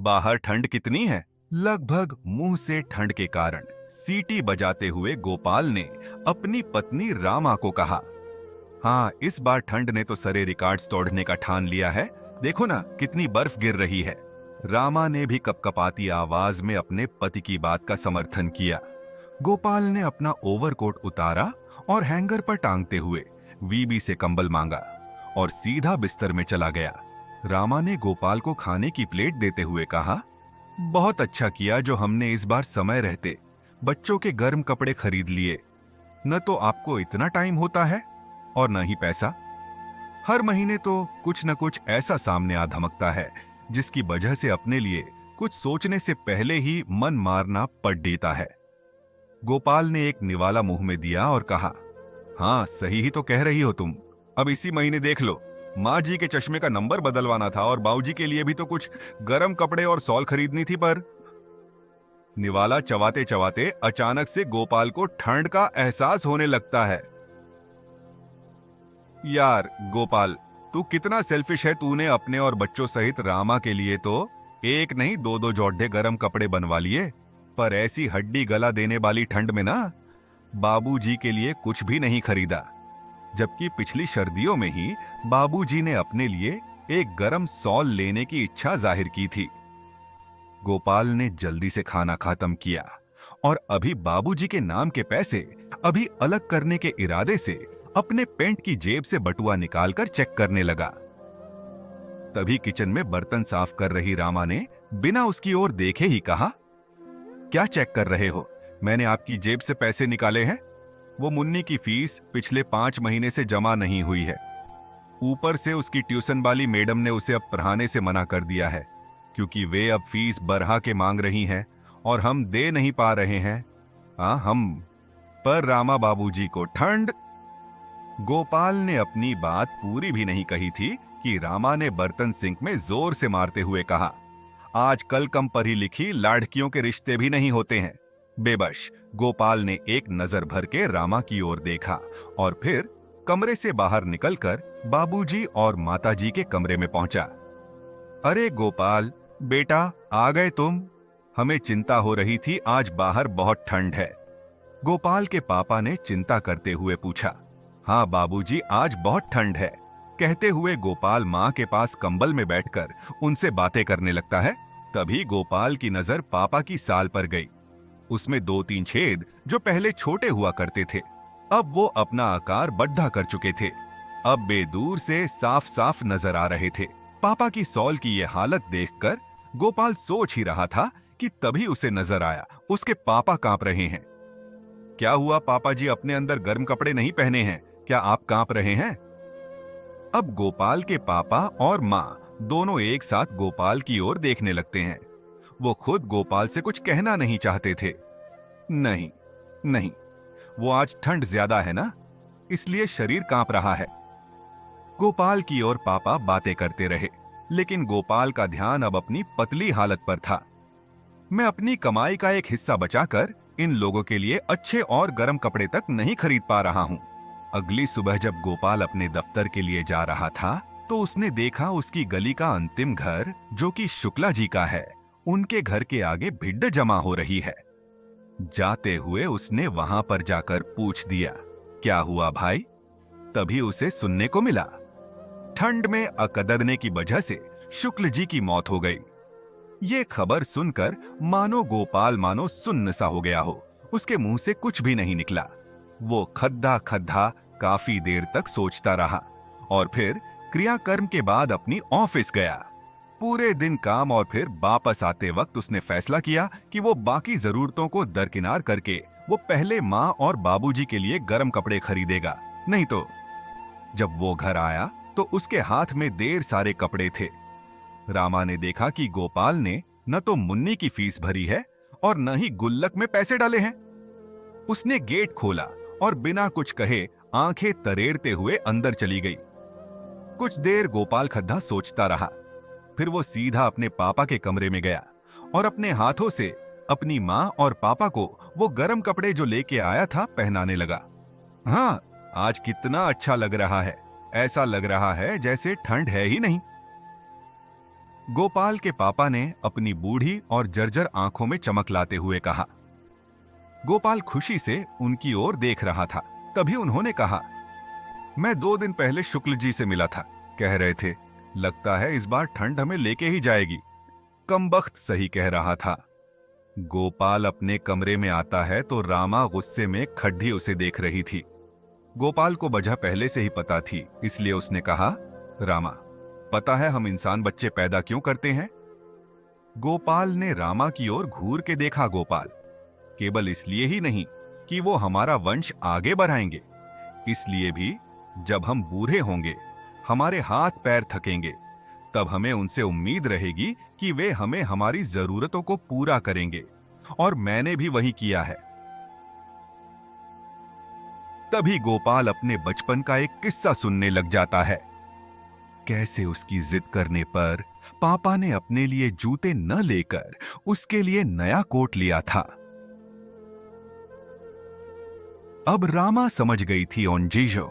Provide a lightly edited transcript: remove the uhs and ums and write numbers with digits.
बाहर ठंड कितनी है? लगभग मुंह से ठंड के कारण सीटी बजाते हुए गोपाल ने अपनी पत्नी रामा को कहा। हाँ, इस बार ठंड ने तो सारे रिकॉर्ड्स तोड़ने का ठान लिया है। देखो ना कितनी बर्फ गिर रही है। रामा ने भी कपकपाती आवाज में अपने पति की बात का समर्थन किया। गोपाल ने अपना ओवरकोट उतारा और हैंगर पर टांगते हुए वीबी से कंबल मांगा और सीधा बिस्तर में चला गया। रामा ने गोपाल को खाने की प्लेट देते हुए कहा, बहुत अच्छा किया जो हमने इस बार समय रहते बच्चों के गर्म कपड़े खरीद लिए। न तो आपको इतना टाइम होता है और न ही पैसा। हर महीने तो कुछ न कुछ ऐसा सामने आ धमकता है जिसकी वजह से अपने लिए कुछ सोचने से पहले ही मन मारना पड़ देता है। गोपाल ने एक निवाला मुंह में दिया और कहा, हाँ सही ही तो कह रही हो तुम। अब इसी महीने देख लो, माँ जी के चश्मे का नंबर बदलवाना था और बाबूजी के लिए भी तो कुछ गर्म कपड़े और सॉल खरीदनी थी। पर निवाला चबाते चबाते अचानक से गोपाल को ठंड का एहसास होने लगता है। यार गोपाल, तू कितना सेल्फिश है। तूने अपने और बच्चों सहित रामा के लिए तो एक नहीं दो दो जोड़े गर्म कपड़े बनवा लिए, पर ऐसी हड्डी गला देने वाली ठंड में ना बाबूजी के लिए कुछ भी नहीं खरीदा। जबकि पिछली सर्दियों में ही बाबूजी ने अपने लिए एक गरम सॉल लेने की इच्छा जाहिर की थी। गोपाल ने जल्दी से खाना खत्म किया और अभी बाबूजी के नाम के पैसे अभी अलग करने के इरादे से अपने पेंट की जेब से बटुआ निकालकर चेक करने लगा। तभी किचन में बर्तन साफ कर रही रामा ने बिना उसकी ओर देखे ही कहा, क्या चेक कर रहे हो? मैंने आपकी जेब से पैसे निकाले हैं। वो मुन्नी की फीस पिछले 5 महीने से जमा नहीं हुई है। ऊपर से उसकी ट्यूशन वाली मैडम ने उसे अब पढ़ाने से मना कर दिया है क्योंकि वे अब फीस बढ़ा के मांग रही हैं और हम दे नहीं पा रहे हैं। हम पर रामा बाबूजी को ठंड। गोपाल ने अपनी बात पूरी भी नहीं कही थी कि रामा ने बर्तन सिंक में जोर से मारते हुए कहा, आजकल कम पढ़ी लिखी लड़कियों के रिश्ते भी नहीं होते हैं। बेबस गोपाल ने एक नजर भर के रामा की ओर देखा और फिर कमरे से बाहर निकलकर बाबूजी और माताजी के कमरे में पहुंचा। अरे गोपाल बेटा, आ गए तुम। हमें चिंता हो रही थी, आज बाहर बहुत ठंड है। गोपाल के पापा ने चिंता करते हुए पूछा। हाँ बाबूजी, आज बहुत ठंड है। कहते हुए गोपाल माँ के पास कंबल में बैठकर उनसे बातें करने लगता है। तभी गोपाल की नजर पापा की साल पर गई। उसमें 2-3 छेद जो पहले छोटे हुआ करते थे, अब वो अपना आकार बढ़ा कर चुके थे। अब बेदूर से साफ साफ नजर आ रहे थे। पापा की सॉल की ये हालत देखकर गोपाल सोच ही रहा था कि तभी उसे नजर आया उसके पापा कांप रहे हैं। क्या हुआ पापा जी, अपने अंदर गर्म कपड़े नहीं पहने हैं? क्या आप कांप रहे हैं? अब गोपाल के पापा और माँ दोनों एक साथ गोपाल की ओर देखने लगते हैं। वो खुद गोपाल से कुछ कहना नहीं चाहते थे। नहीं नहीं, वो आज ठंड ज्यादा है ना, इसलिए शरीर कांप रहा है। गोपाल की ओर पापा बातें करते रहे, लेकिन गोपाल का ध्यान अब अपनी पतली हालत पर था। मैं अपनी कमाई का एक हिस्सा बचाकर इन लोगों के लिए अच्छे और गर्म कपड़े तक नहीं खरीद पा रहा हूं। अगली सुबह जब गोपाल अपने दफ्तर के लिए जा रहा था तो उसने देखा उसकी गली का अंतिम घर, जो कि शुक्ला जी का है, उनके घर के आगे भीड़ जमा हो रही है। जाते हुए उसने वहां पर जाकर पूछ दिया, क्या हुआ भाई? तभी उसे सुनने को मिला, ठंड में अकदरने की वजह से शुक्ल जी की मौत हो गई। ये खबर सुनकर मानो गोपाल सुन्न सा हो गया हो। उसके मुंह से कुछ भी नहीं निकला। वो खद्दा खद्दा काफी देर तक सोचता रहा और फिर क्रियाकर्म के बाद अपनी ऑफिस गया। पूरे दिन काम और फिर वापस आते वक्त उसने फैसला किया कि वो बाकी जरूरतों को दरकिनार करके वो पहले माँ और बाबूजी के लिए गर्म कपड़े खरीदेगा। नहीं तो जब वो घर आया तो उसके हाथ में ढेर सारे कपड़े थे। रामा ने देखा कि गोपाल ने न तो मुन्नी की फीस भरी है और न ही गुल्लक में पैसे डाले हैं। उसने गेट खोला और बिना कुछ कहे आंखें तरेरते हुए अंदर चली गई। कुछ देर गोपाल खद्दा सोचता रहा, फिर वो सीधा अपने पापा के कमरे में गया और अपने हाथों से अपनी माँ और पापा को वो गर्म कपड़े जो लेके आया था पहनाने लगा। हाँ, आज कितना अच्छा लग रहा है। ऐसा लग रहा है जैसे ठंड है ही नहीं। गोपाल के पापा ने अपनी बूढ़ी और जर्जर आंखों में चमक लाते हुए कहा। गोपाल खुशी से उनकी ओर देख रहा था। तभी उन्होंने कहा, मैं 2 दिन पहले शुक्ल जी से मिला था, कह रहे थे लगता है इस बार ठंड हमें लेके ही जाएगी। कमबख्त सही कह रहा था। गोपाल अपने कमरे में आता है तो रामा गुस्से में खड्डी उसे देख रही थी। गोपाल को वजह पहले से ही पता थी, इसलिए उसने कहा, रामा, पता है हम इंसान बच्चे पैदा क्यों करते हैं? गोपाल ने रामा की ओर घूर के देखा। गोपाल, केवल इसलिए ही नहीं कि वो हमारा वंश आगे बढ़ाएंगे, इसलिए भी जब हम बूढ़े होंगे, हमारे हाथ पैर थकेंगे, तब हमें उनसे उम्मीद रहेगी कि वे हमें हमारी जरूरतों को पूरा करेंगे। और मैंने भी वही किया है। तभी गोपाल अपने बचपन का एक किस्सा सुनने लग जाता है। कैसे उसकी जिद करने पर पापा ने अपने लिए जूते न लेकर उसके लिए नया कोट लिया था। अब रामा समझ गई थी ओंजीजो